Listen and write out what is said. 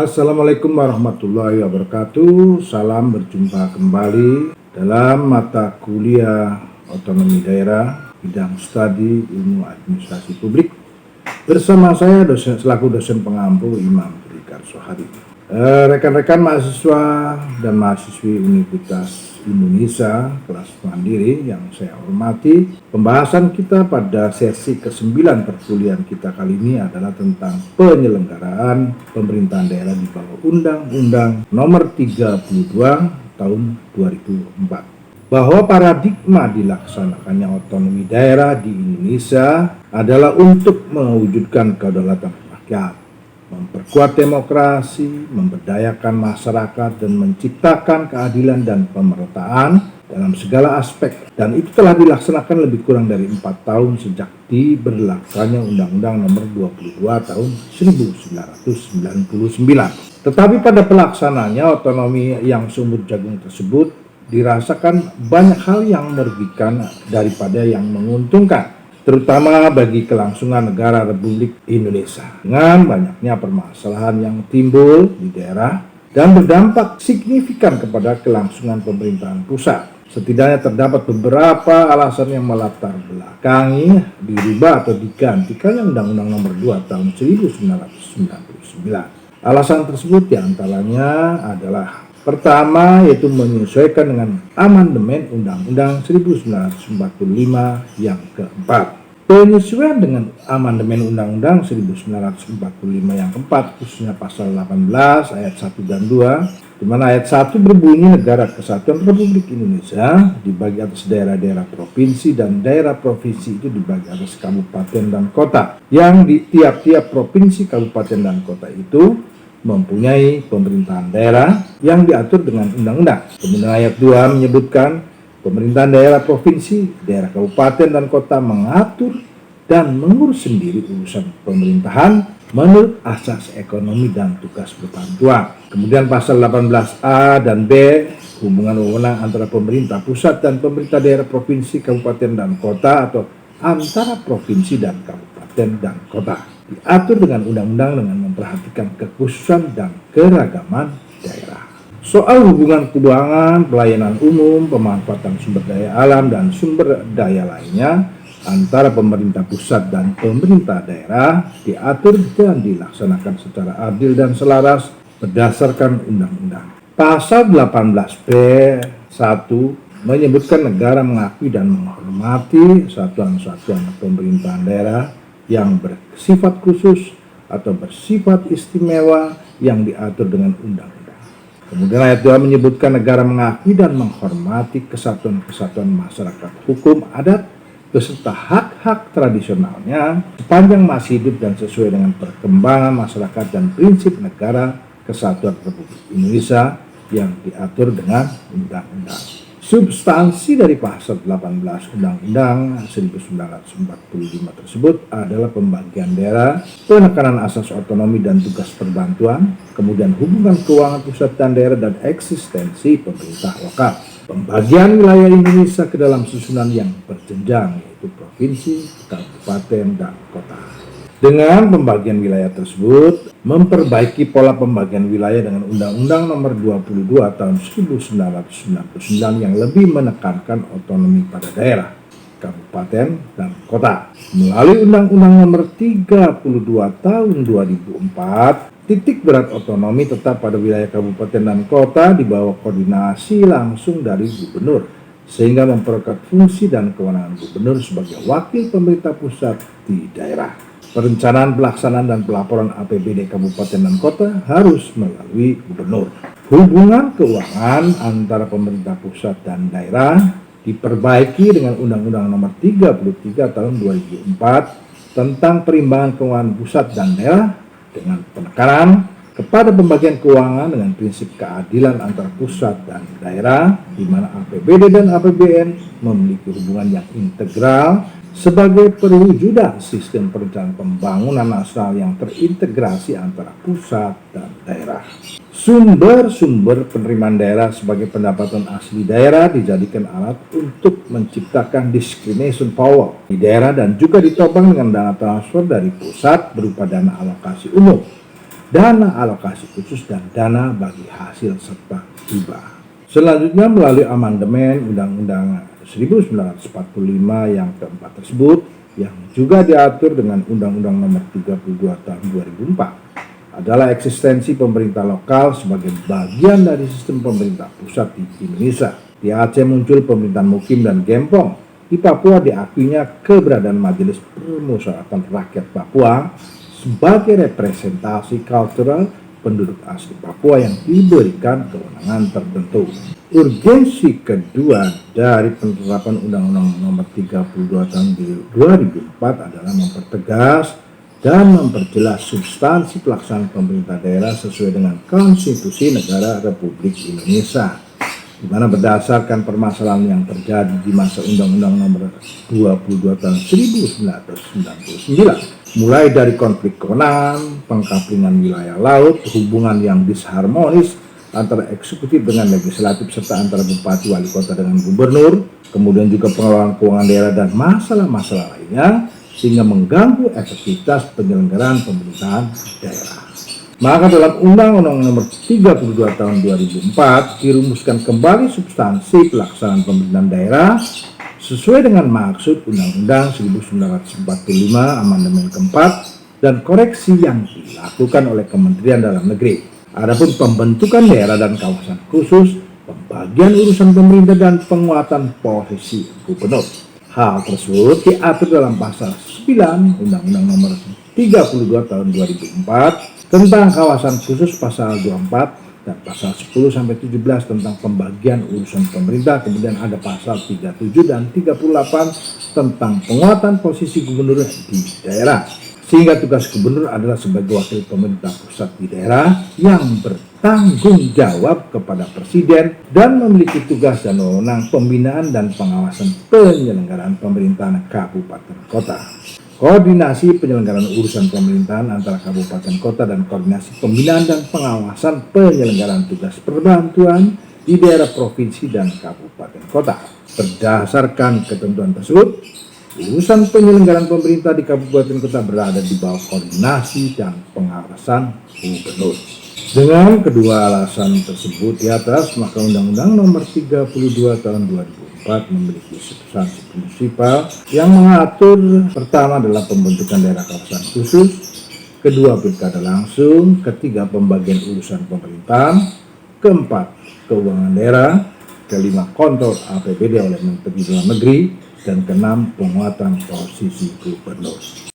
Assalamualaikum warahmatullahi wabarakatuh. Salam berjumpa kembali dalam mata kuliah otonomi daerah bidang studi ilmu administrasi publik bersama saya selaku dosen pengampu Imam Budi Karsohadi. Rekan-rekan mahasiswa dan mahasiswi Universitas Indonesia kelas mandiri yang saya hormati, pembahasan kita pada sesi ke-9 perkuliahan kita kali ini adalah tentang penyelenggaraan pemerintahan daerah di bawah Undang-Undang Nomor 32 Tahun 2004. Bahwa paradigma dilaksanakannya otonomi daerah di Indonesia adalah untuk mewujudkan kedaulatan rakyat, memperkuat demokrasi, memberdayakan masyarakat, dan menciptakan keadilan dan pemerataan dalam segala aspek. Dan itu telah dilaksanakan lebih kurang dari 4 tahun sejak diberlakukannya Undang-Undang Nomor 22 Tahun 1999. Tetapi pada pelaksanaannya otonomi yang sumur jagung tersebut dirasakan banyak hal yang merugikan daripada yang menguntungkan, terutama bagi kelangsungan negara Republik Indonesia. Dengan banyaknya permasalahan yang timbul di daerah dan berdampak signifikan kepada kelangsungan pemerintahan pusat. Setidaknya terdapat beberapa alasan yang melatar belakangi dirubah atau digantikannya Undang-Undang Nomor 2 Tahun 1999. Alasan tersebut diantaranya adalah: pertama, yaitu menyesuaikan dengan amandemen Undang-Undang 1945 yang keempat. Penyesuaian dengan amandemen Undang-Undang 1945 yang keempat, khususnya pasal 18 ayat 1 dan 2, di mana ayat 1 berbunyi Negara Kesatuan Republik Indonesia dibagi atas daerah-daerah provinsi, dan daerah provinsi itu dibagi atas kabupaten dan kota, yang di tiap-tiap provinsi, kabupaten, dan kota itu mempunyai pemerintahan daerah yang diatur dengan undang-undang. Kemudian ayat 2 menyebutkan pemerintahan daerah provinsi, daerah kabupaten, dan kota mengatur dan mengurus sendiri urusan pemerintahan menurut asas ekonomi dan tugas berbantuan. Kemudian pasal 18A dan B, hubungan wewenang antara pemerintah pusat dan pemerintah daerah provinsi, kabupaten, dan kota, atau antara provinsi dan kabupaten dan kota, diatur dengan undang-undang dengan memperhatikan kekhususan dan keragaman daerah. Soal hubungan keuangan, pelayanan umum, pemanfaatan sumber daya alam, dan sumber daya lainnya antara pemerintah pusat dan pemerintah daerah diatur dan dilaksanakan secara adil dan selaras berdasarkan undang-undang. Pasal 18B 1 menyebutkan negara mengakui dan menghormati satuan-satuan pemerintahan daerah yang bersifat khusus atau bersifat istimewa yang diatur dengan undang-undang. Kemudian ayat 2 menyebutkan negara mengakui dan menghormati kesatuan-kesatuan masyarakat hukum adat beserta hak-hak tradisionalnya sepanjang masih hidup dan sesuai dengan perkembangan masyarakat dan prinsip negara kesatuan Republik Indonesia yang diatur dengan undang-undang. Substansi dari pasal 18 Undang-Undang 1945 tersebut adalah pembagian daerah, penekanan asas otonomi dan tugas perbantuan, kemudian hubungan keuangan pusat dan daerah, dan eksistensi pemerintah lokal. Pembagian wilayah Indonesia ke dalam susunan yang berjenjang, yaitu provinsi, kabupaten, dan kota. Dengan pembagian wilayah tersebut, memperbaiki pola pembagian wilayah dengan Undang-Undang Nomor 22 Tahun 1999 yang lebih menekankan otonomi pada daerah, kabupaten, dan kota. Melalui Undang-Undang Nomor 32 Tahun 2004, titik berat otonomi tetap pada wilayah kabupaten dan kota di bawah koordinasi langsung dari gubernur, sehingga memperkuat fungsi dan kewenangan gubernur sebagai wakil pemerintah pusat di daerah. Perencanaan, pelaksanaan, dan pelaporan APBD kabupaten dan kota harus melalui gubernur. Hubungan keuangan antara pemerintah pusat dan daerah diperbaiki dengan Undang-Undang Nomor 33 Tahun 2004 tentang perimbangan keuangan pusat dan daerah dengan penekanan kepada pembagian keuangan dengan prinsip keadilan antara pusat dan daerah, di mana APBD dan APBN memiliki hubungan yang integral sebagai perwujudan sistem perencanaan pembangunan nasional yang terintegrasi antara pusat dan daerah. Sumber-sumber penerimaan daerah sebagai pendapatan asli daerah dijadikan alat untuk menciptakan discrimination power di daerah dan juga ditopang dengan dana transfer dari pusat berupa dana alokasi umum. dana alokasi khusus dan dana bagi hasil serta hibah. Selanjutnya melalui amandemen Undang-Undang 1945 yang keempat tersebut, yang juga diatur dengan Undang-Undang Nomor 32 Tahun 2004, adalah eksistensi pemerintah lokal sebagai bagian dari sistem pemerintah pusat di Indonesia. Di Aceh muncul pemerintahan Mukim dan Gempong. Di Papua diakuinya keberadaan Majelis Permusyawaratan Rakyat Papua sebagai representasi kultural penduduk asli Papua yang diberikan kewenangan tertentu. Urgensi kedua dari penerapan Undang-Undang Nomor 32 Tahun 2004 adalah mempertegas dan memperjelas substansi pelaksanaan pemerintah daerah sesuai dengan Konstitusi Negara Republik Indonesia, di mana berdasarkan permasalahan yang terjadi di masa Undang-Undang Nomor 22 Tahun 1999, mulai dari konflik kewenangan, pengkaplingan wilayah laut, hubungan yang disharmonis antara eksekutif dengan legislatif, serta antara bupati, wali kota dengan gubernur, kemudian juga pengelolaan keuangan daerah dan masalah-masalah lainnya, sehingga mengganggu efektivitas penyelenggaraan pemerintahan daerah. Maka dalam Undang-Undang Nomor 32 Tahun 2004 dirumuskan kembali substansi pelaksanaan pemerintahan daerah sesuai dengan maksud Undang-Undang 1945 amandemen keempat dan koreksi yang dilakukan oleh Kementerian Dalam Negeri. Adapun pembentukan daerah dan kawasan khusus, pembagian urusan pemerintah dan penguatan posisi gubernur. Hal tersebut diatur dalam pasal 9 Undang-Undang Nomor 32 Tahun 2004 tentang kawasan khusus, pasal 24 dan pasal 10-17 tentang pembagian urusan pemerintah. Kemudian ada pasal 37 dan 38 tentang penguatan posisi gubernur di daerah, sehingga tugas gubernur adalah sebagai wakil pemerintah pusat di daerah yang bertanggung jawab kepada presiden dan memiliki tugas dan wewenang pembinaan dan pengawasan penyelenggaraan pemerintahan kabupaten kota. Koordinasi penyelenggaraan urusan pemerintahan antara kabupaten kota dan koordinasi pembinaan dan pengawasan penyelenggaraan tugas perbantuan di daerah provinsi dan kabupaten kota. Berdasarkan ketentuan tersebut, urusan penyelenggaraan pemerintah di kabupaten kota berada di bawah koordinasi dan pengawasan gubernur. Dengan kedua alasan tersebut di atas, maka Undang-Undang Nomor 32 Tahun 2004 memiliki substansi prinsipal yang mengatur: pertama adalah pembentukan daerah kawasan khusus, kedua pilkada langsung, ketiga pembagian urusan pemerintahan, keempat keuangan daerah, kelima kontrol APBD oleh Menteri Dalam Negeri, dan keenam penguatan posisi gubernur.